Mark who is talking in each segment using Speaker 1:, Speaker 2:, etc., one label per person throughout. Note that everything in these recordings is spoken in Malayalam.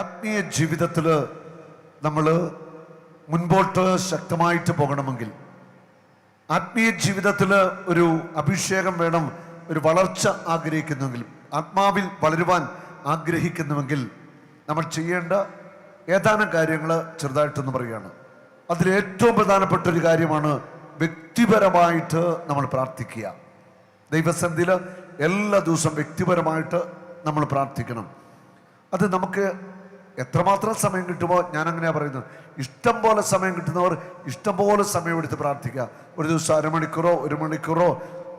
Speaker 1: ആത്മീയ ജീവിതത്തിൽ നമ്മൾ മുൻപോട്ട് ശക്തമായിട്ട് പോകണമെങ്കിൽ, ആത്മീയ ജീവിതത്തിൽ ഒരു അഭിഷേകം വേണം, ഒരു വളർച്ച ആഗ്രഹിക്കുന്നുവെങ്കിൽ, ആത്മാവിൽ വളരുവാൻ ആഗ്രഹിക്കുന്നുവെങ്കിൽ നമ്മൾ ചെയ്യേണ്ട ഏതാനും കാര്യങ്ങൾ ചെറുതായിട്ടൊന്ന് പറയുകയാണ്. അതിലേറ്റവും പ്രധാനപ്പെട്ട ഒരു കാര്യമാണ് വ്യക്തിപരമായിട്ട് നമ്മൾ പ്രാർത്ഥിക്കുക. ദൈവസന്നിധിയിൽ എല്ലാ ദിവസവും വ്യക്തിപരമായിട്ട് നമ്മൾ പ്രാർത്ഥിക്കണം. അത് നമുക്ക് എത്രമാത്രം സമയം കിട്ടുമോ, ഞാൻ അങ്ങനെയാണ് പറയുന്നത്, ഇഷ്ടം പോലെ സമയം കിട്ടുന്നവർ ഇഷ്ടം പോലെ സമയം എടുത്ത് പ്രാർത്ഥിക്കുക. ഒരു ദിവസം അരമണിക്കൂറോ 1 മണിക്കൂറോ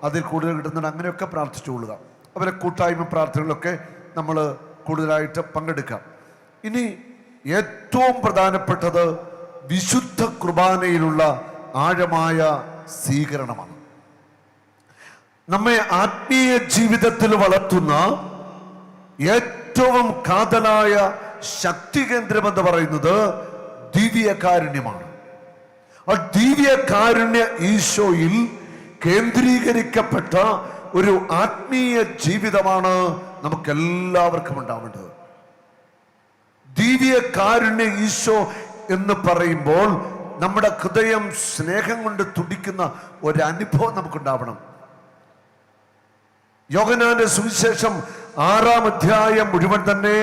Speaker 1: അതിൽ കൂടുതൽ കിട്ടുന്നുണ്ട്, അങ്ങനെയൊക്കെ പ്രാർത്ഥിച്ചുകൊള്ളുക. അവരെ കൂട്ടായ്മ പ്രാർത്ഥനകളൊക്കെ നമ്മൾ കൂടുതലായിട്ട് പങ്കെടുക്കാം. ഇനി ഏറ്റവും പ്രധാനപ്പെട്ടത് വിശുദ്ധ കുർബാനയിലുള്ള ആഴമായ സ്വീകരണമാണ്. നമ്മെ ആത്മീയ ജീവിതത്തിൽ വളർത്തുന്ന ഏറ്റവും കാതലായ ശക്തി കേന്ദ്രം എന്ന് പറയുന്നത് ദിവ്യകാരുണ്യമാണ്. ആ ദിവ്യകാരുണ്യ ഈശോയിൽ കേന്ദ്രീകരിക്കപ്പെട്ട ഒരു ആത്മീയ ജീവിതമാണ് നമുക്കെല്ലാവർക്കും ഉണ്ടാവേണ്ടത്. ദിവ്യകാരുണ്യ ഈശോ എന്ന് പറയുമ്പോൾ നമ്മുടെ ഹൃദയം സ്നേഹം കൊണ്ട് തുടിക്കുന്ന ഒരനുഭവം നമുക്കുണ്ടാവണം. യോഹന്നാന്റെ സുവിശേഷം 6-ാം അധ്യായം മുഴുവൻ തന്നെ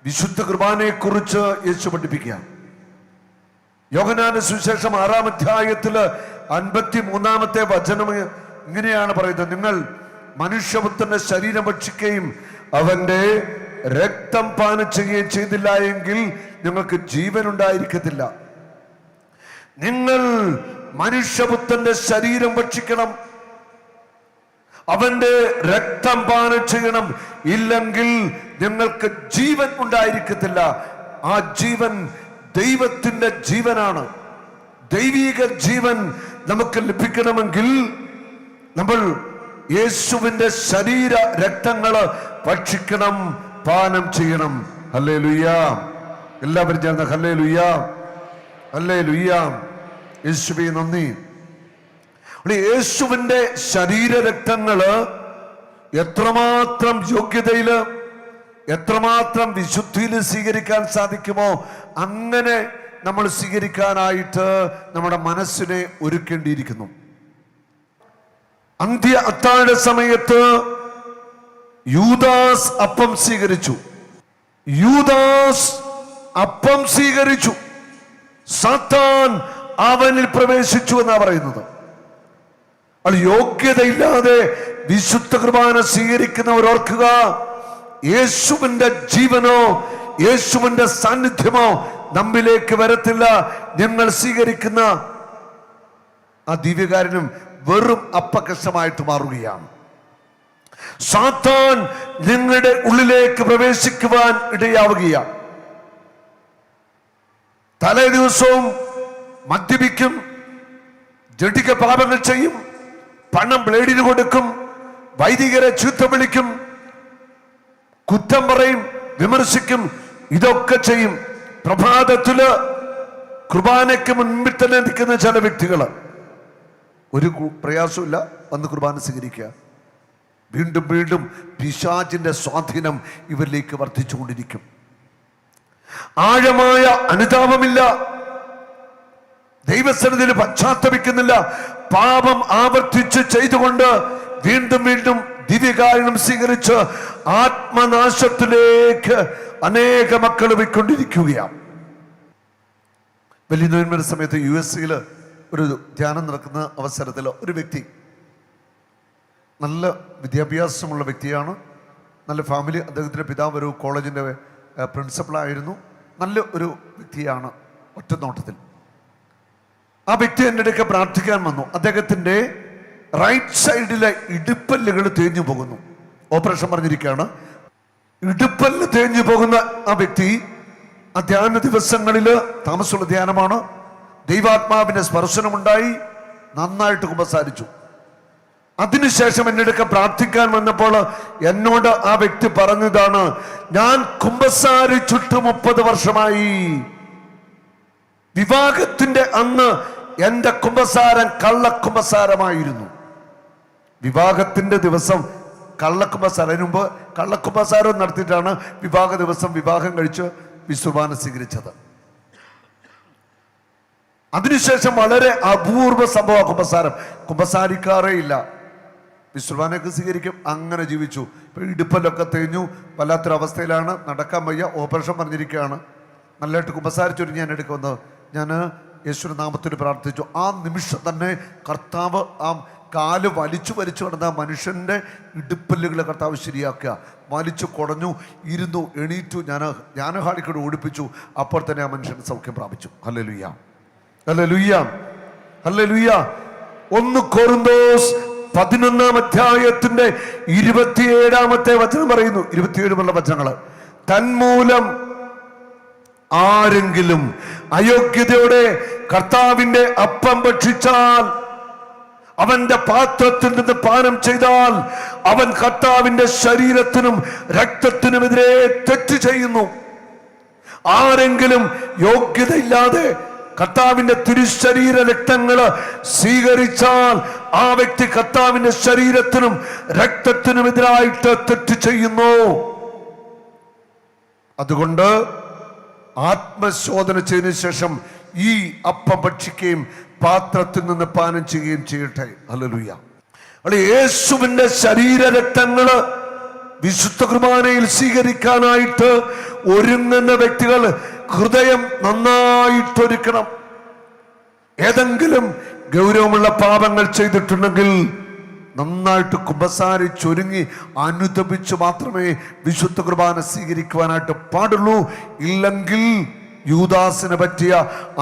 Speaker 1: വിശുദ്ധ കുർബാനയെ കുറിച്ച് യേശു പഠിപ്പിക്കുക. യോഹന്നാന്റെ സുവിശേഷം 6-ാം അധ്യായത്തില് 53-ാമത്തെ വചനം ഇങ്ങനെയാണ് പറയുന്നത്: നിങ്ങൾ മനുഷ്യപുത്രന്റെ ശരീരം ഭക്ഷിക്കുകയും അവന്റെ രക്തം പാനം ചെയ്യുകയും ചെയ്തില്ല എങ്കിൽ നിങ്ങൾക്ക് ജീവൻ ഉണ്ടായിരിക്കത്തില്ല. നിങ്ങൾ മനുഷ്യപുത്രന്റെ ശരീരം ഭക്ഷിക്കണം, അവന്റെ രക്തം പാനം ചെയ്യണം, ഇല്ലെങ്കിൽ നിങ്ങൾക്ക് ജീവൻ ഉണ്ടായിരിക്കത്തില്ല. ആ ജീവൻ ദൈവത്തിന്റെ ജീവനാണ്. ദൈവിക ജീവൻ നമുക്ക് ലഭിക്കണമെങ്കിൽ നമ്മൾ യേശുവിന്റെ ശരീര രക്തങ്ങള് ഭക്ഷിക്കണം, പാനം ചെയ്യണം. ഹല്ലേലൂയ! എല്ലാവരും ചേർന്ന് ഹല്ലേലൂയ, ഹല്ലേലൂയ. യേശുവേ നന്ദി. യേശുവിന്റെ ശരീര രക്തങ്ങള് എത്രമാത്രം യോഗ്യതയില്, എത്രമാത്രം വിശുദ്ധിയിൽ സ്വീകരിക്കാൻ സാധിക്കുമോ അങ്ങനെ നമ്മൾ സ്വീകരിക്കാനായിട്ട് നമ്മുടെ മനസ്സിനെ ഒരുക്കേണ്ടിയിരിക്കുന്നു. അന്ത്യ അത്താഴ സമയത്ത് യൂദാസ് അപ്പം സ്വീകരിച്ചു. യൂദാസ് അപ്പം സ്വീകരിച്ചു, സാത്താൻ അവനിൽ പ്രവേശിച്ചു എന്നാ പറയുന്നത്. യോഗ്യതയില്ലാതെ വിശുദ്ധ കുർബാന സ്വീകരിക്കുന്നവർ ഓർക്കുക, യേശുവിന്റെ ജീവനോ യേശുവിന്റെ സാന്നിധ്യമോ നമ്മിലേക്ക് വരത്തില്ല. ഞങ്ങൾ സ്വീകരിക്കുന്ന ആ ദിവ്യകാരുണ്യം വെറും അപ്പകഷമായിട്ട് മാറുകയാണ്. സാത്താൻ നിങ്ങളുടെ ഉള്ളിലേക്ക് പ്രവേശിക്കുവാൻ ഇടയാവുകയാണ്. തലേ ദിവസവും മദ്യപിക്കും, ജഡിക പാപങ്ങൾ ചെയ്യും, പണം ബ്ലേഡിന് കൊടുക്കും, വൈദികരെ ചീത്ത വിളിക്കും, കുറ്റം പറയും, വിമർശിക്കും, ഇതൊക്കെ ചെയ്യും. പ്രഭാതത്തില് കുർബാനയ്ക്ക് മുൻപിൽ തന്നെ നിൽക്കുന്ന ചില വ്യക്തികള് ഒരു പ്രയാസമില്ല, വന്ന് കുർബാന സ്വീകരിക്കുക. വീണ്ടും വീണ്ടും പിശാചിന്റെ സ്വാധീനം ഇവരിലേക്ക് വർദ്ധിച്ചുകൊണ്ടിരിക്കും. ആഴമായ അനുതാപമില്ല, ദൈവസന്നിധിയിൽ പശ്ചാത്തപിക്കുന്നില്ല, പാപം ആവർത്തിച്ച് ചെയ്തുകൊണ്ട് വീണ്ടും വീണ്ടും ദിവ്യകാരുണ്യം സ്വീകരിച്ച് ആത്മനാശത്തിലേക്ക് അനേക മക്കൾ പോയിക്കൊണ്ടിരിക്കുകയാണ്. വലിയ നോയമ്പ് സമയത്ത് USA ഒരു ധ്യാനം നടക്കുന്ന അവസരത്തിൽ ഒരു വ്യക്തി, നല്ല വിദ്യാഭ്യാസമുള്ള വ്യക്തിയാണ്, നല്ല ഫാമിലി, അദ്ദേഹത്തിൻ്റെ പിതാവ് ഒരു കോളേജിൻ്റെ പ്രിൻസിപ്പളായിരുന്നു, നല്ല ഒരു വ്യക്തിയാണ് ഒറ്റ നോട്ടത്തിൽ. ആ വ്യക്തി എൻ്റെ അടുക്ക പ്രാർത്ഥിക്കാൻ വന്നു. അദ്ദേഹത്തിൻ്റെ റൈറ്റ് സൈഡിലെ ഇടുപ്പല്ലുകൾ തേഞ്ഞു പോകുന്നു. ഓപ്പറേഷൻ പറഞ്ഞിരിക്കുകയാണ്. ഇടുപ്പല്ല് തേഞ്ഞു പോകുന്ന ആ വ്യക്തി ആ ധ്യാന ദിവസങ്ങളിൽ, താമസമുള്ള ധ്യാനമാണ്, ദൈവാത്മാവിന്റെ സ്പർശനമുണ്ടായി, നന്നായിട്ട് കുമ്പസാരിച്ചു. അതിനുശേഷം എൻ്റെ അടുക്ക പ്രാർത്ഥിക്കാൻ വന്നപ്പോൾ എന്നോട് ആ വ്യക്തി പറഞ്ഞതാണ്: ഞാൻ കുമ്പസാരിച്ചിട്ട് 30 വർഷമായി. വിവാഹത്തിന്റെ അന്ന് എന്റെ കുമ്പസാരം കള്ളക്കുമ്പസാരമായിരുന്നു. വിവാഹത്തിന്റെ ദിവസം കള്ളക്കുമ്പസാരം, അതിനു മുമ്പ് കള്ളക്കുമ്പസാരം നടത്തിയിട്ടാണ് വിവാഹ ദിവസം വിവാഹം കഴിച്ച് വിശ്വകുർബാന സ്വീകരിച്ചത്. അതിനുശേഷം വളരെ അപൂർവ സംഭവ കുമ്പസാരം, കുമ്പസാരിക്കാറേ ഇല്ല, വിശ്വകുർബാനയൊക്കെ സ്വീകരിക്കും, അങ്ങനെ ജീവിച്ചു. ഇപ്പൊ ഇടുപ്പലൊക്കെ തേഞ്ഞു, വല്ലാത്തൊരവസ്ഥയിലാണ്, നടക്കാൻ വയ്യ, ഓപ്പറേഷൻ പറഞ്ഞിരിക്കുകയാണ്. നല്ലതായിട്ട് കുമ്പസാരിച്ചൊരു ഞാൻ എടുക്കുന്നത്, ഞാൻ യേശുവിന്റെ നാമത്തിൽ പ്രാർത്ഥിച്ചു. ആ നിമിഷം തന്നെ കർത്താവ് ആ കാല് വലിച്ചു കിടന്ന മനുഷ്യൻ്റെ ഇടുപ്പല്ലുകളെ കർത്താവ് ശരിയാക്കുക, വലിച്ചു കുടഞ്ഞു, ഇരുന്നു, എണീറ്റു, ഞാൻ ഹാളിക്കൂടെ ഓടിപ്പിച്ചു. അപ്പോൾ തന്നെ ആ മനുഷ്യൻ സൗഖ്യം പ്രാപിച്ചു. Hallelujah, hallelujah, hallelujah. 1 കൊരിന്തോസ് 11-ാം അധ്യായത്തിന്റെ 27-ാമത്തെ വചനം പറയുന്നു, 27 വചനങ്ങൾ. തന്മൂലം ആരെങ്കിലും അയോഗ്യതയോടെ കർത്താവിന്റെ അപ്പം ഭക്ഷിച്ചാൽ, അവന്റെ പാത്രത്തിൽ നിന്ന് പാനം ചെയ്താൽ, അവൻ കർത്താവിന്റെ ശരീരത്തിനും രക്തത്തിനുമെതിരെ തെറ്റ് ചെയ്യുന്നു. ആരെങ്കിലും യോഗ്യതയില്ലാതെ കർത്താവിന്റെ തിരുശരീര രക്തങ്ങൾ സ്വീകരിച്ചാൽ ആ വ്യക്തി കർത്താവിന്റെ ശരീരത്തിനും രക്തത്തിനുമെതിരായിട്ട് തെറ്റ് ചെയ്യുന്നു. അതുകൊണ്ട് ആത്മശോധന ചെയ്തതിനു ശേഷം ഈ അപ്പം ഭക്ഷിക്കുകയും പാത്രത്തിൽ നിന്ന് പാനം ചെയ്യുകയും ചെയ്യട്ടെ. ഹല്ലേലൂയ. യേശുവിന്റെ ശരീര രക്തങ്ങള് വിശുദ്ധ കുർബാനയിൽ സ്വീകരിക്കാനായിട്ട് ഒരുങ്ങുന്ന വ്യക്തികൾ ഹൃദയം നന്നായിട്ടൊരുക്കണം. ഏതെങ്കിലും ഗൗരവമുള്ള പാപങ്ങൾ ചെയ്തിട്ടുണ്ടെങ്കിൽ നന്നായിട്ട് കുമ്പസാരിച്ചൊരുങ്ങി അനുതപിച്ച് മാത്രമേ വിശുദ്ധ കുർബാന സ്വീകരിക്കുവാനായിട്ട് പാടുള്ളൂ. ഇല്ലെങ്കിൽ യൂദാസിനെ പറ്റിയ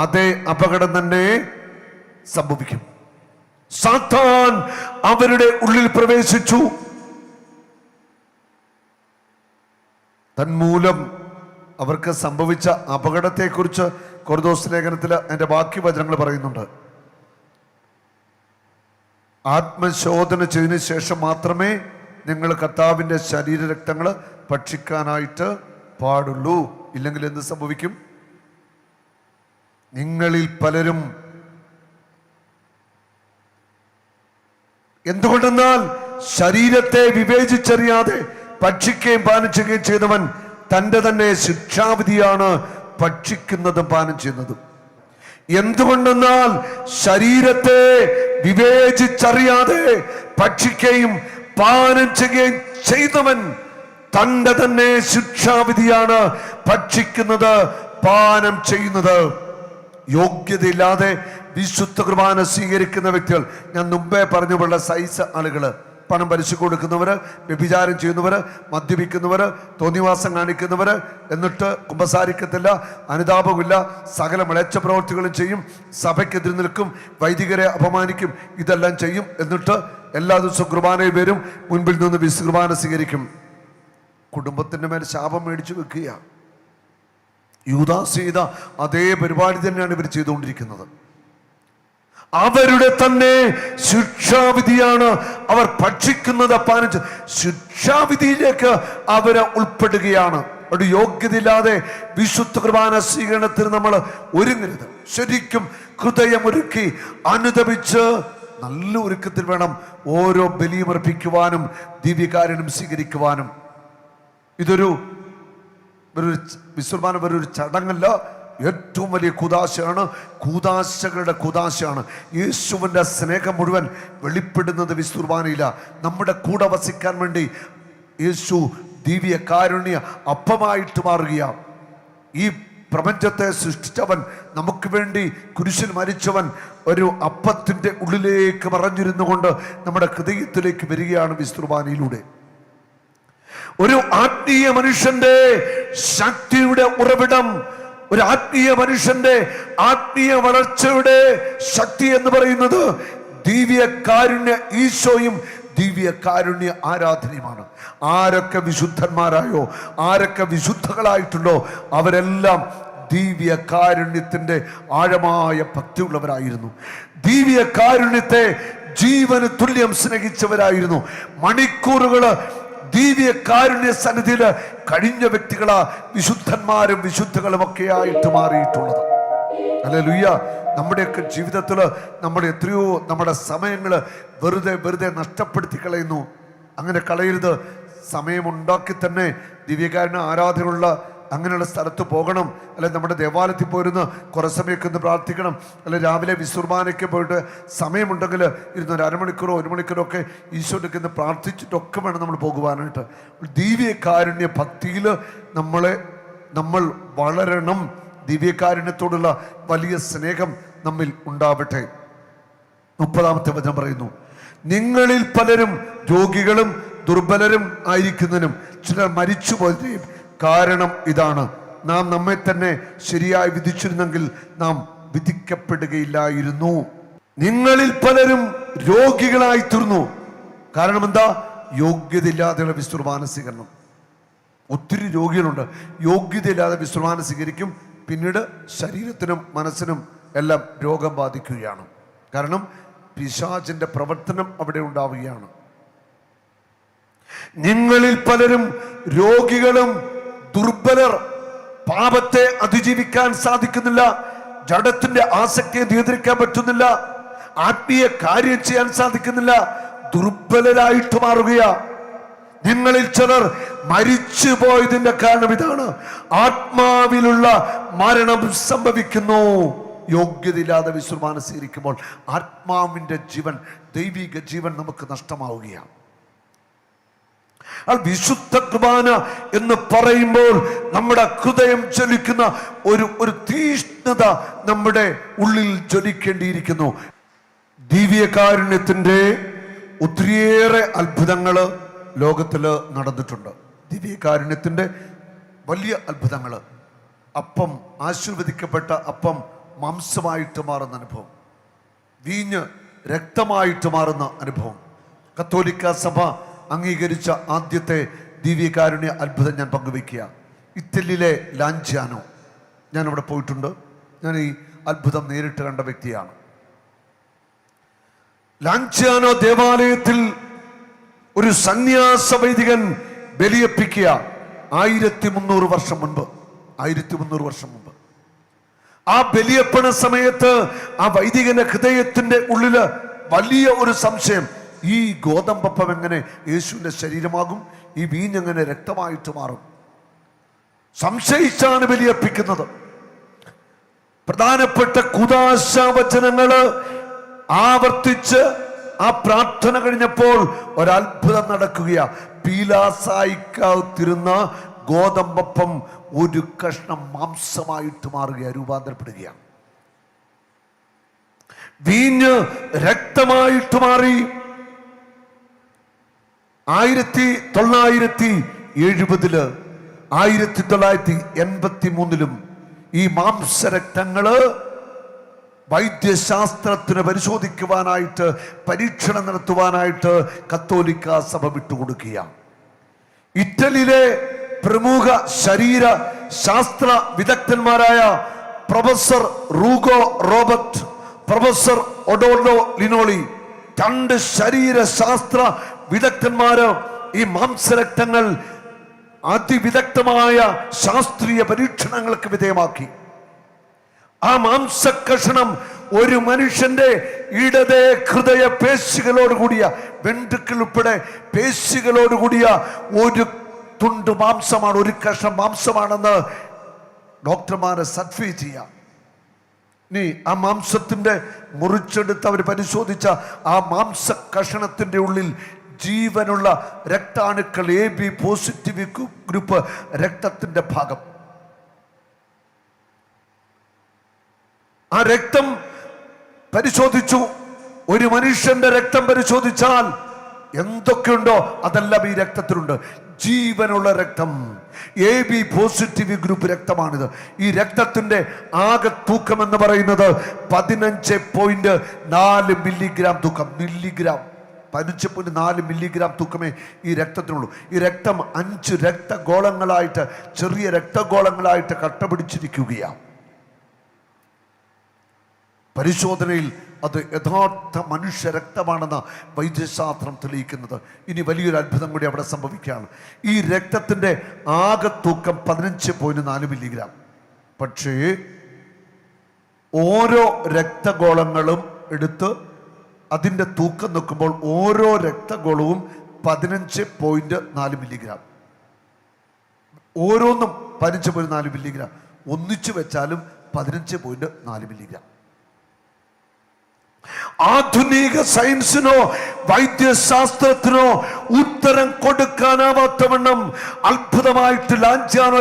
Speaker 1: അതേ അപകടം തന്നെ സംഭവിക്കും. സാത്താൻ അവരുടെ ഉള്ളിൽ പ്രവേശിച്ചു. തന്മൂലം അവർക്ക് സംഭവിച്ച അപകടത്തെക്കുറിച്ച് കൊരിന്തോസ് ലേഖനത്തിൽ അതിന്റെ ബാക്കി വചനങ്ങൾ പറയുന്നുണ്ട്. ആത്മശോധന ചെയ്തതിനു ശേഷം മാത്രമേ നിങ്ങൾ കർത്താവിന്റെ ശരീര രക്തങ്ങൾ ഭക്ഷിക്കാനായിട്ട് പാടുള്ളൂ. ഇല്ലെങ്കിൽ എന്ത് സംഭവിക്കും? നിങ്ങളിൽ പലരും, എന്തുകൊണ്ടെന്നാൽ ശരീരത്തെ വിവേചിച്ചറിയാതെ ഭക്ഷിക്കുകയും പാനം ചെയ്യുകയും ചെയ്തവൻ തൻ്റെ തന്നെ ശിക്ഷാവിധിയാണ് ഭക്ഷിക്കുന്നതും പാനം ചെയ്യുന്നതും. എന്തുകൊണ്ടെന്നാൽ ശരീരത്തെ വിവേചിച്ചറിയാതെ ഭക്ഷിക്കുകയും പാനം ചെയ്യുകയും ചെയ്തവൻ തൻ്റെ തന്നെ ശിക്ഷാവിധിയാണ് ഭക്ഷിക്കുന്നത് പാനം ചെയ്യുന്നത്. യോഗ്യതയില്ലാതെ വിശുദ്ധ കുർബാന സ്വീകരിക്കുന്ന വ്യക്തികൾ, ഞാൻ മുമ്പേ പറഞ്ഞുള്ള സൈസ് ആളുകള്, പണം പലിശ കൊടുക്കുന്നവര്, വ്യഭിചാരം ചെയ്യുന്നവര്, മദ്യപിക്കുന്നവര്, തോന്നിവാസം കാണിക്കുന്നവര്, എന്നിട്ട് കുമ്പസാരിക്കത്തില്ല, അനുതാപമില്ല, സകല മിളച്ച പ്രവർത്തികളും ചെയ്യും, സഭയ്ക്കെതിരെ നിൽക്കും, വൈദികരെ അപമാനിക്കും, ഇതെല്ലാം ചെയ്യും. എന്നിട്ട് എല്ലാ ദിവസവും കുർബാനയിൽ വരും, മുൻപിൽ നിന്ന് വിശുദ്ധ കുർബാന സ്വീകരിക്കും. കുടുംബത്തിന്റെ മേൽ ശാപം മേടിച്ചു വെക്കുക. യൂദാസ് ചെയ്ത അതേ പരിപാടി തന്നെയാണ് ഇവർ ചെയ്തുകൊണ്ടിരിക്കുന്നത്. അവരുടെ തന്നെ ശിക്ഷാവിധിയാണ് അവർ ഭക്ഷിക്കുന്നത്. ശിക്ഷാവിധിയിലേക്ക് അവരെ ഉൾപ്പെടുകയാണ്. ഒരു യോഗ്യതയില്ലാതെ വിശുദ്ധ കുർബാന സ്വീകരണത്തിന് നമ്മൾ ഒരുങ്ങരുത്. ശരിക്കും ഹൃദയമൊരുക്കി അനുതപിച്ച് നല്ല ഒരുക്കത്തിൽ വേണം ഓരോ ബലിയമർപ്പിക്കുവാനും ദിവ്യകാരുണ്യം സ്വീകരിക്കുവാനും. ഇതൊരു വിശ്വകുർബാന ഒരു ചടങ്ങല്ല, ഏറ്റവും വലിയ കൂദാശയാണ്. കൂദാശകളുടെ കൂദാശയാണ്. യേശുവിൻ്റെ സ്നേഹം മുഴുവൻ വെളിപ്പെടുന്നത് വിശ്വകുർബാനയില്ല. നമ്മുടെ കൂടെ വസിക്കാൻ വേണ്ടി യേശു ദിവ്യ കാരുണ്യ അപ്പമായിട്ട് മാറുകയാണ്. ഈ പ്രപഞ്ചത്തെ സൃഷ്ടിച്ചവൻ, നമുക്ക് വേണ്ടി കുരിശിൽ മരിച്ചവൻ ഒരു അപ്പത്തിൻ്റെ ഉള്ളിലേക്ക് മറഞ്ഞിരുന്നു കൊണ്ട് നമ്മുടെ ഹൃദയത്തിലേക്ക് വരികയാണ് വിശ്വകുർബാനയിലൂടെ. ഒരു ആത്മീയ മനുഷ്യന്റെ ശക്തിയുടെ ഉറവിടം, ഒരു ആത്മീയ മനുഷ്യന്റെ ആത്മീയ വളർച്ചയുടെ ശക്തി എന്ന് പറയുന്നത് ദിവ്യ കാരുണ്യ ഈശോയും ദിവ്യ കാരുണ്യ ആരാധനയുമാണ്. ആരൊക്കെ വിശുദ്ധന്മാരായോ, ആരൊക്കെ വിശുദ്ധകളായിട്ടുണ്ടോ, അവരെല്ലാം ദിവ്യ കാരുണ്യത്തിന്റെ ആഴമായ ഭക്തിയുള്ളവരായിരുന്നു. ദിവ്യ കാരുണ്യത്തെ ജീവന് തുല്യം സ്നേഹിച്ചവരായിരുന്നു. മണിക്കൂറുകള് ദിവ്യ കാരുണ്യ സന്നിധിയിൽ കഴിഞ്ഞ വ്യക്തികളാ വിശുദ്ധന്മാരും വിശുദ്ധകളും ഒക്കെ ആയിട്ട് മാറിയിട്ടുള്ളത്. ഹല്ലേലൂയ. നമ്മുടെയൊക്കെ ജീവിതത്തിൽ നമ്മൾ എത്രയോ നമ്മുടെ സമയങ്ങൾ വെറുതെ നഷ്ടപ്പെടുത്തി കളയുന്നു. അങ്ങനെ കളയരുത്. സമയമുണ്ടാക്കി തന്നെ ദിവ്യകാരുണ്യ ആരാധനയുള്ള അങ്ങനെയുള്ള സ്ഥലത്ത് പോകണം. അല്ലെ നമ്മുടെ ദേവാലയത്തിൽ പോയിരുന്ന് കുറേ സമയമൊക്കെ ഒന്ന് പ്രാർത്ഥിക്കണം. അല്ലെ രാവിലെ വിശ്രമാനയ്ക്ക് പോയിട്ട് സമയമുണ്ടെങ്കിൽ ഇരുന്നൊരു അരമണിക്കൂറോ 1 മണിക്കൂറോ ഒക്കെ ഈശോയ്ക്ക് ഇന്ന് പ്രാർത്ഥിച്ചിട്ടൊക്കെ വേണം നമ്മൾ പോകുവാനായിട്ട്. ദിവ്യകാരുണ്യ ഭക്തിയിൽ നമ്മൾ വളരണം. ദിവ്യകാരുണ്യത്തോടുള്ള വലിയ സ്നേഹം നമ്മിൽ ഉണ്ടാവട്ടെ. 30-ാമത്തെ വചനം പറയുന്നു, നിങ്ങളിൽ പലരും രോഗികളും ദുർബലരും ആയിരിക്കുന്നതിനും ചിലർ മരിച്ചുപോയതിനും കാരണം ഇതാണ്, നാം നമ്മെ തന്നെ ശരിയായി വിധിച്ചിരുന്നെങ്കിൽ നാം വിധിക്കപ്പെടുകയില്ലായിരുന്നു. നിങ്ങളിൽ പലരും രോഗികളായി തീർന്നു. കാരണം എന്താ? യോഗ്യതയില്ലാതെയുള്ള വിശ്രമാന സ്വീകരണം. ഒത്തിരി രോഗികളുണ്ട്, യോഗ്യതയില്ലാതെ വിശ്രമാന സ്വീകരിക്കും. പിന്നീട് ശരീരത്തിനും മനസ്സിനും എല്ലാം രോഗം ബാധിക്കുകയാണ്. കാരണം പിശാചിന്റെ പ്രവർത്തനം അവിടെ ഉണ്ടാവുകയാണ്. നിങ്ങളിൽ പലരും രോഗികളും ദുർബലർ, പാപത്തെ അതിജീവിക്കാൻ സാധിക്കുന്നില്ല, ജഡത്തിന്റെ ആസക്തിയെ നിയന്ത്രിക്കാൻ പറ്റുന്നില്ല, ആത്മീയ കാര്യം ചെയ്യാൻ സാധിക്കുന്നില്ല, ദുർബലരായിട്ട് മാറുകയാ. നിങ്ങളിൽ ചിലർ മരിച്ചു പോയതിന്റെ കാരണം ഇതാണ്, ആത്മാവിലുള്ള മരണം സംഭവിക്കുന്നു. യോഗ്യതയില്ലാതെ വിശ്രമാന സ്വീകരിക്കുമ്പോൾ ആത്മാവിന്റെ ജീവൻ, ദൈവിക ജീവൻ നമുക്ക് നഷ്ടമാവുകയാണ്. വിശുദ്ധ കുർബാന എന്ന് പറയുമ്പോൾ നമ്മുടെ ഹൃദയം ജ്വലിക്കുന്ന ഒരു തീഷ്ണത നമ്മുടെ ഉള്ളിൽ ജ്വലിക്കേണ്ടിയിരിക്കുന്നു. ദിവ്യകാരുണ്യത്തിന്റെ ഒത്തിരിയേറെ അത്ഭുതങ്ങൾ ലോകത്തിൽ നടന്നിട്ടുണ്ട്. ദിവ്യകാരുണ്യത്തിന്റെ വലിയ അത്ഭുതങ്ങൾ. അപ്പം, ആശീർവദിക്കപ്പെട്ട അപ്പം മാംസമായിട്ട് മാറുന്ന അനുഭവം, വീഞ്ഞ് രക്തമായിട്ട് മാറുന്ന അനുഭവം. കത്തോലിക്ക സഭ അംഗീകരിച്ച ആദ്യത്തെ ദിവ്യകാരുണ്യ അത്ഭുതം ഞാൻ പങ്കുവയ്ക്കുക. ഇറ്റലിയിലെ ലാഞ്ചാനോ, ഞാനവിടെ പോയിട്ടുണ്ട്. ഞാൻ ഈ അത്ഭുതം നേരിട്ട് കണ്ട വ്യക്തിയാണ്. ലാഞ്ചാനോ ദേവാലയത്തിൽ ഒരു സന്യാസ വൈദികൻ ബലിയർപ്പിക്കുക 1300 വർഷം മുൻപ്. 1300 വർഷം മുമ്പ് ആ ബലിയർപ്പണ സമയത്ത് ആ വൈദികന്റെ ഹൃദയത്തിന്റെ ഉള്ളില് വലിയ ഒരു സംശയം, ഈ ഗോതമ്പപ്പം എങ്ങനെ യേശുവിന്റെ ശരീരമാകും, ഈ വീഞ്ഞെങ്ങനെ രക്തമായിട്ട് മാറും? സംശയിച്ചാണ് ബലിയർപ്പിക്കുന്നത്. പ്രധാനപ്പെട്ട കുദാശാവചനങ്ങള് ആവർത്തിച്ച് ആ പ്രാർത്ഥന കഴിഞ്ഞപ്പോൾ ഒരത്ഭുതം നടക്കുകയാ. പീലാസായിക്കാത്തിരുന്ന ഗോതമ്പപ്പം ഒരു കഷ്ണം മാംസമായിട്ട് മാറുകയാണ്, രൂപാന്തരപ്പെടുകയാണ്. വീഞ്ഞ് രക്തമായിട്ട് മാറി. 1970 1983 ഈ മാംസരക്തങ്ങള് വൈദ്യശാസ്ത്രത്തിന് പരിശോധിക്കുവാനായിട്ട്, പരീക്ഷണം നടത്തുവാനായിട്ട് കത്തോലിക്ക സഭ വിട്ടുകൊടുക്കുക. ഇറ്റലിയിലെ പ്രമുഖ ശരീര ശാസ്ത്ര വിദഗ്ധന്മാരായ പ്രൊഫസർ റൂഗോ റോബർട്ട്, പ്രൊഫസർ ഒഡോർലോ ലിനോളി, 2 ശരീരശാസ്ത്ര വിദഗ്ധന്മാര് ഈ മാംസരക്തങ്ങൾ അതിവിദഗ്ധമായ ശാസ്ത്രീയ പരീക്ഷണങ്ങൾക്ക് വിധേയമാക്കി. ആ മാംസകഷണം ഒരു മനുഷ്യന്റെ ഇടതേ ഹൃദയ പേശികളോടുകൂടിയ, വെൻട്രിക്കിൾ ഉൾപ്പെടെ പേശികളോടുകൂടിയ ഒരു തുണ്ട് മാംസമാണ്, ഒരു കഷ്ണം മാംസമാണെന്ന് ഡോക്ടർമാരെ സർട്ടിഫൈ ചെയ്യാം. ഇനി ആ മാംസത്തിന്റെ മുറിച്ചെടുത്ത് അവർ പരിശോധിച്ച ആ മാംസ കഷണത്തിന്റെ ഉള്ളിൽ ജീവനുള്ള രക്താണുക്കൾ, AB പോസിറ്റീവ് ഗ്രൂപ്പ് രക്തത്തിന്റെ ഭാഗം. ആ രക്തം പരിശോധിച്ചു. ഒരു മനുഷ്യന്റെ രക്തം പരിശോധിച്ചാൽ എന്തൊക്കെയുണ്ടോ അതെല്ലാം ഈ രക്തത്തിലുണ്ട്. ജീവനുള്ള രക്തം, AB പോസിറ്റീവ് ഗ്രൂപ്പ് രക്തമാണിത്. ഈ രക്തത്തിന്റെ ആകെ തൂക്കം എന്ന് പറയുന്നത് 15.4 മില്ലിഗ്രാം തൂക്കം. 15.4 മില്ലിഗ്രാം തൂക്കമേ ഈ രക്തത്തിനുള്ളൂ. ഈ രക്തം 5 രക്തഗോളങ്ങളായിട്ട്, ചെറിയ രക്തഗോളങ്ങളായിട്ട് കട്ടപിടിച്ചിരിക്കുകയാണ്. പരിശോധനയിൽ അത് യഥാർത്ഥ മനുഷ്യ രക്തമാണെന്ന് വൈദ്യശാസ്ത്രം തെളിയിക്കുന്നത്. ഇനി വലിയൊരു അത്ഭുതം കൂടി അവിടെ സംഭവിക്കുകയാണ്. ഈ രക്തത്തിന്റെ ആകെ തൂക്കം 15.4 മില്ലിഗ്രാം. പക്ഷേ ഓരോ രക്തഗോളങ്ങളും എടുത്ത് അതിൻ്റെ തൂക്കം നോക്കുമ്പോൾ ഓരോ രക്തഗോളവും 15.4 മില്ലിഗ്രാം. ഓരോന്നും 15.4 മില്ലിഗ്രാം. ഒന്നിച്ചു വെച്ചാലും 15.4 മില്ലിഗ്രാം. ആധുനിക സയൻസിനോ വൈദ്യശാസ്ത്രത്തിനോ ഉത്തരം കൊടുക്കാനാവാത്തവണ്ണം അത്ഭുതമായിട്ട് ലാഞ്ചാനോ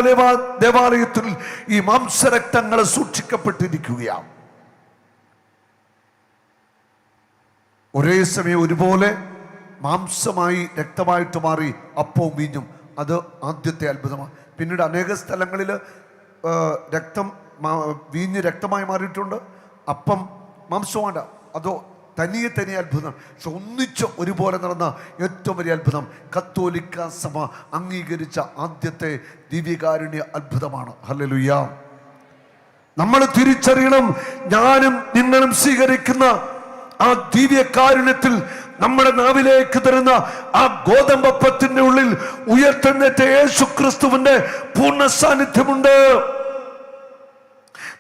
Speaker 1: ദേവാലയത്തിൽ ഈ മാംസരക്തങ്ങൾ സൂക്ഷിക്കപ്പെട്ടിരിക്കുകയാണ്. ഒരേ സമയം ഒരുപോലെ മാംസമായി രക്തമായിട്ട് മാറി അപ്പവും വീഞ്ഞും. അത് ആദ്യത്തെ അത്ഭുതമാണ്. പിന്നീട് അനേക സ്ഥലങ്ങളിൽ രക്തം വീഞ്ഞ് രക്തമായി മാറിയിട്ടുണ്ട്. അപ്പം മാംസമാണ്. അതോ തനിയെ അത്ഭുതം. പക്ഷെ ഒന്നിച്ച് ഒരുപോലെ നടന്ന ഏറ്റവും വലിയ അത്ഭുതം കത്തോലിക്ക സഭ അംഗീകരിച്ച ആദ്യത്തെ ദിവ്യകാരുണ്യ അത്ഭുതമാണ്. ഹല്ലേലൂയ. നമ്മൾ തിരിച്ചറിയണം, ഞാനും നിങ്ങളും സ്വീകരിക്കുന്ന ആ ദിവ്യകാരുണ്യത്തിൽ നമ്മുടെ നാവിലേക്ക് തരുന്ന ആ ഗോതമ്പപ്പത്തിന്റെ ഉള്ളിൽ ഉയർത്തെഴുന്നേറ്റ യേശു ക്രിസ്തുവിന്റെ പൂർണ്ണ സാന്നിധ്യമുണ്ട്.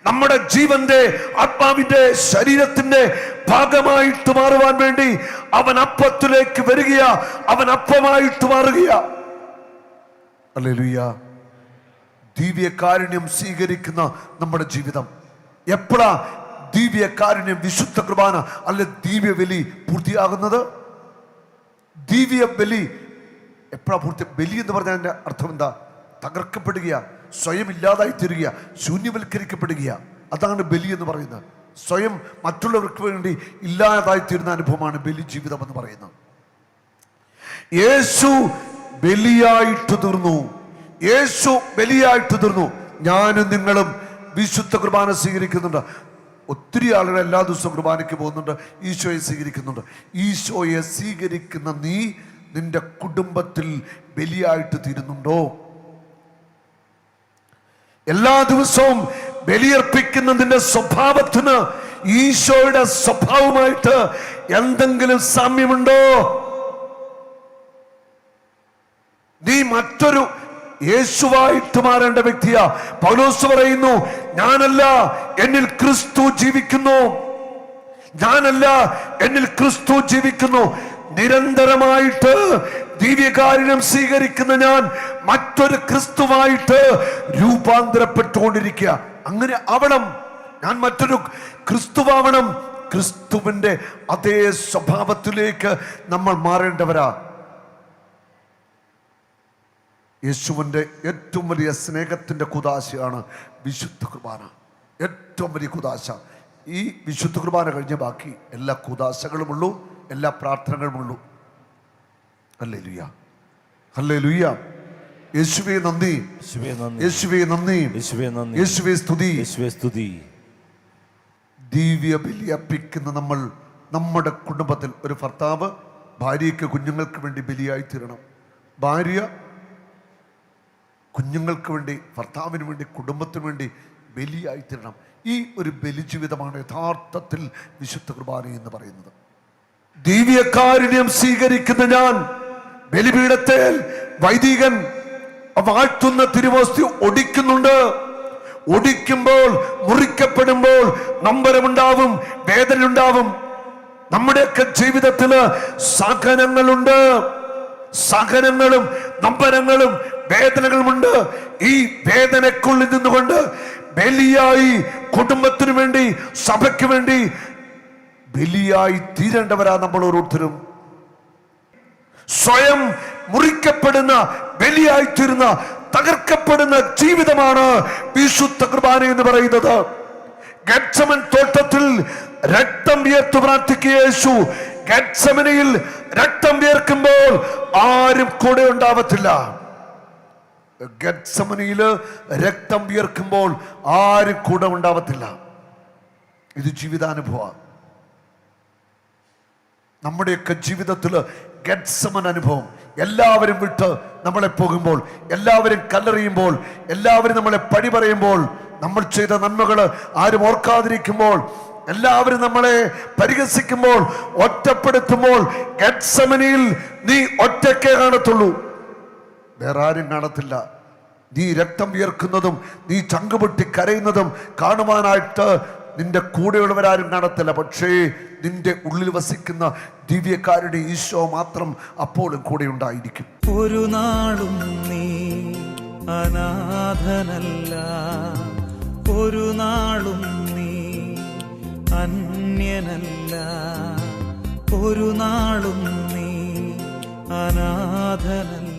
Speaker 1: നമ്മുടെ ജീവന്റെ ആത്മാവിന്റെ ശരീരത്തിന്റെ ഭാഗമായിട്ട് മാറുവാൻ വേണ്ടി അവൻ അപ്പത്തിലേക്ക് വരികയാ, അവൻ അപ്പമായിട്ട് മാറുകയാ. ഹല്ലേലൂയ. ദിവ്യകാരുണ്യം സ്വീകരിക്കുന്ന നമ്മുടെ ജീവിതം എപ്പോഴാ ദിവ്യകാരുണ്യം, വിശുദ്ധ കുർബാന അല്ലെ ദിവ്യ ബലി പൂർത്തിയാകുന്നത്? ദിവ്യ ബലി എപ്പോഴാ പൂർത്തി? ബലി എന്ന് പറഞ്ഞതിന്റെ അർത്ഥം എന്താ? തകർക്കപ്പെടുക, സ്വയം ഇല്ലാതായി തീരുക, ശൂന്യവൽക്കരിക്കപ്പെടുക. അതാണ് ബലി എന്ന് പറയുന്നത്. സ്വയം മറ്റുള്ളവർക്ക് വേണ്ടി ഇല്ലാതായി തീരുന്ന അനുഭവമാണ് ബലി ജീവിതം എന്ന് പറയുന്നത്. യേശു ബലിയായിട്ട് തീർന്നു. യേശു ബലിയായിട്ട് തീർന്നു. ഞാനും നിങ്ങളും വിശുദ്ധ കുർബാന സ്വീകരിക്കുന്നുണ്ട്. ഒത്തിരി ആളുകൾ എല്ലാ ദിവസവും കുർബാനയ്ക്ക് പോകുന്നുണ്ട്, ഈശോയെ സ്വീകരിക്കുന്നുണ്ട്. ഈശോയെ സ്വീകരിക്കുന്ന നീ നിന്റെ കുടുംബത്തിൽ ബലിയായിട്ട് തീരുന്നുണ്ടോ? എല്ലാ ദിവസവും ബലിയർപ്പിക്കുന്നതിന്റെ സ്വഭാവത്തിന് ഈശോയുടെ സ്വഭാവമായിട്ട് എന്തെങ്കിലും സാമ്യമുണ്ടോ? നീ മറ്റൊരു യേശുവായിട്ട് മാറേണ്ട വ്യക്തിയാ. പൗലോസ് പറയുന്നു, ഞാനല്ല എന്നിൽ ക്രിസ്തു ജീവിക്കുന്നു. ഞാനല്ല എന്നിൽ ക്രിസ്തു ജീവിക്കുന്നു. നിരന്തരമായിട്ട് ദിവ്യകാരുണ്യം സ്വീകരിക്കുന്ന ഞാൻ മറ്റൊരു ക്രിസ്തുവായിട്ട് രൂപാന്തരപ്പെട്ടുകൊണ്ടിരിക്കുക. അങ്ങനെ ആവണം. ഞാൻ മറ്റൊരു ക്രിസ്തുവാവണം. ക്രിസ്തുവിന്റെ അതേ സ്വഭാവത്തിലേക്ക് നമ്മൾ മാറേണ്ടവരാ. യേശുവിൻ്റെ ഏറ്റവും വലിയ സ്നേഹത്തിൻ്റെ കുദാശയാണ് വിശുദ്ധ കുർബാന. ഏറ്റവും വലിയ കുദാശ. ഈ വിശുദ്ധ കുർബാന കഴിഞ്ഞ ബാക്കി എല്ലാ കുദാശകളുമുള്ളൂ, എല്ലാ പ്രാർത്ഥനകളുമുള്ളൂ. Hallelujah, hallelujah. യേശുവേ നന്ദി, യേശുവേ നന്ദി, യേശുവേ സ്തുതി. ദിവ്യ ബലി അർപ്പിക്കുന്ന നമ്മൾ നമ്മുടെ കുടുംബത്തിൽ ഒരു ഭർത്താവ് ഭാര്യയ്ക്ക് കുഞ്ഞുങ്ങൾക്ക് വേണ്ടി ബലിയായി തീരണം. ഭാര്യ കുഞ്ഞുങ്ങൾക്ക് വേണ്ടി, ഭർത്താവിന് വേണ്ടി, കുടുംബത്തിന് വേണ്ടി ബലിയായി തീരണം. ഈ ഒരു ബലി ജീവിതമാണ് യഥാർത്ഥത്തിൽ വിശുദ്ധ കുർബാന എന്ന് പറയുന്നത്. ദിവ്യകാരുണ്യം സ്വീകരിക്കുന്ന ഞാൻ ബലിപീഠത്തിൽ വൈദികൻ വാഴ്ത്തുന്ന തിരുവോസ്തി ഒടിക്കുന്നുണ്ട്. ഒടിക്കുമ്പോൾ, മുറിക്കപ്പെടുമ്പോൾ നൊമ്പരമുണ്ടാവും, വേദന ഉണ്ടാവും. നമ്മുടെയൊക്കെ ജീവിതത്തില് സഹനങ്ങളുണ്ട്. സഹനങ്ങളും നൊമ്പരങ്ങളും വേദനകളുമുണ്ട്. ഈ വേദനക്കുള്ളിൽ നിന്നുകൊണ്ട് ബലിയായി കുടുംബത്തിനു വേണ്ടി, സഭയ്ക്ക് വേണ്ടി ബലിയായി തീരേണ്ടവരാ നമ്മൾ ഓരോരുത്തരും. സ്വയം മുറിക്കപ്പെടുന്ന, ബലിയായി തീരുന്ന, തകർക്കപ്പെടുന്ന ജീവിതമാണ് വിശുദ്ധ കുർബാന എന്ന് പറയുന്നത്. ഗെത്സമൻ തോട്ടത്തിൽ രക്തം വിയർത്തു പ്രാർത്ഥിക്കുക യേശു. ഗെത്സമനിൽ രക്തം വിയർക്കുമ്പോൾ ആരും കൂടെ ഉണ്ടാവത്തില്ല. ഗെത്സമനിയില് രക്തം വിയർക്കുമ്പോൾ ആരും കൂടെ ഉണ്ടാവത്തില്ല. ഇത് ജീവിതാനുഭവമാണ്. നമ്മുടെയൊക്കെ ജീവിതത്തിൽ ഗെത്സമൻ അനുഭവം. എല്ലാവരും വിട്ട് നമ്മളെ പോകുമ്പോൾ, എല്ലാവരും കല്ലെറിയുമ്പോൾ, എല്ലാവരും നമ്മളെ പഴി പറയുമ്പോൾ, നമ്മൾ ചെയ്ത നന്മകൾ ആരും ഓർക്കാതിരിക്കുമ്പോൾ, എല്ലാവരും നമ്മളെ പരിഹസിക്കുമ്പോൾ, ഒറ്റപ്പെടുത്തുമ്പോൾ, ഗെത്സമനിയിൽ നീ ഒറ്റയ്ക്കേ കാണത്തുള്ളൂ, വേറെ ആരും കാണത്തില്ല. നീ രക്തം വിയർക്കുന്നതും നീ ചങ്കുപൊട്ടി കരയുന്നതും കാണുവാനായിട്ട് നിന്റെ കൂടെയുള്ളവരാരും കാണത്തില്ല. പക്ഷേ നിന്റെ ഉള്ളിൽ വസിക്കുന്ന ദിവ്യക്കാരുടെ ഈശോ മാത്രം അപ്പോഴും കൂടെ ഉണ്ടായിരിക്കും.
Speaker 2: ഒരു നാളും നീ അനാഥനല്ല, ഒരു നാളും നീ അന്യനല്ല, ഒരു നാളും നീ അനാഥനല്ല.